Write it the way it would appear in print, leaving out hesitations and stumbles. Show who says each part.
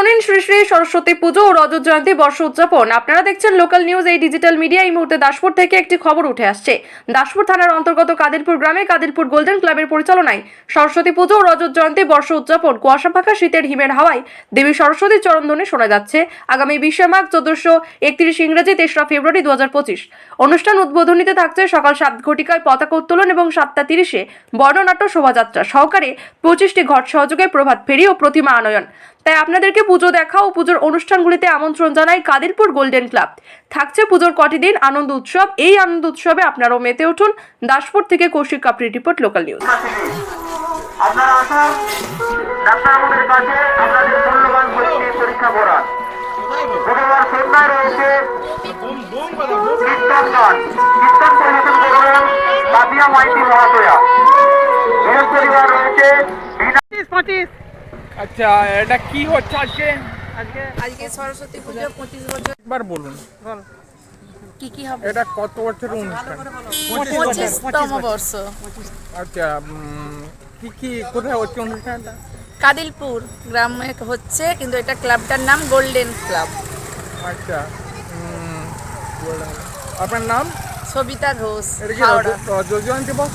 Speaker 1: চন্দ্রদিন শ্রী শ্রী সরস্বতী পুজো ও রজত জয়ন্তী বর্ষ উদযাপন। আপনারা দেখছেন লোকাল নিউজ এই ডিজিটাল মিডিয়া। এই মুহূর্তে দাসপুর থেকে একটি খবর উঠে আসছে। দাসপুর থানার অন্তর্গত কাদিরপুর গ্রামে কাদিরপুর গোল্ডেন ক্লাবের পরিচালনায় সরস্বতী পুজো ও রজত জয়ন্তী বর্ষ উদযাপন। কুয়াশা ফাঁকা শীতের হিমের হাওয়ায় দেবী সরস্বতীর চরণধ্বনি শোনা যাচ্ছে। আগামী 20 মাঘ 1431 ইংরেজি 3রা ফেব্রুয়ারি 2025 অনুষ্ঠান উদ্বোধনীতে থাকছে সকাল 7 ঘটিকায় পতাকা উত্তোলন এবং 7:30 বর্ণনাট্য শোভাযাত্রা সহকারে 25টি ঘট সহযোগে প্রভাত ফেরি ও প্রতিমা আনয়ন। তাই আপনাদেরকে পুজো দেখা ও পুজোর অনুষ্ঠানগুলিতে আমন্ত্রণ জানায় কাদিরপুর গোল্ডেন ক্লাব। থাকছে পুজোর কটি দিন আনন্দ উৎসব। এই আনন্দ উৎসবে আপনারাও মেতে উঠুন। দাসপুর থেকে কৌশিক কাপড়ি রিপোর্ট, লোকাল নিউজ।
Speaker 2: আপনারা আসুন ডাক্তারবাবুদের কাছে আপনাদের মূল্যবান পরীক্ষা করান। বুধবার সন্ধ্যায় রয়েছে কীর্তন গান, কীর্তন পরিবেশন করবেন বাদিয়া মাইতি মহাশয়া। বৃহস্পতিবার রয়েছে
Speaker 3: আচ্ছা, এটা কি হচ্ছে আজকে?
Speaker 4: আজকে সরস্বতী পুজো 25 বছর।
Speaker 3: একবার বলুন
Speaker 4: কি কি হবে?
Speaker 3: এটা কত বছরের অনুষ্ঠান?
Speaker 4: 25তম বর্ষ।
Speaker 3: আচ্ছা, কি কি কোথায় হচ্ছে অনুষ্ঠানটা?
Speaker 4: কাদিলপুর গ্রামে হচ্ছে, কিন্তু এটা ক্লাবটার নাম গোল্ডেন ক্লাব।
Speaker 3: আচ্ছা, আপনার নাম?
Speaker 4: সবিতা ঘোষ,
Speaker 3: এটা কি
Speaker 4: হাওড়া।
Speaker 3: রজত জয়ন্তী বর্ষ?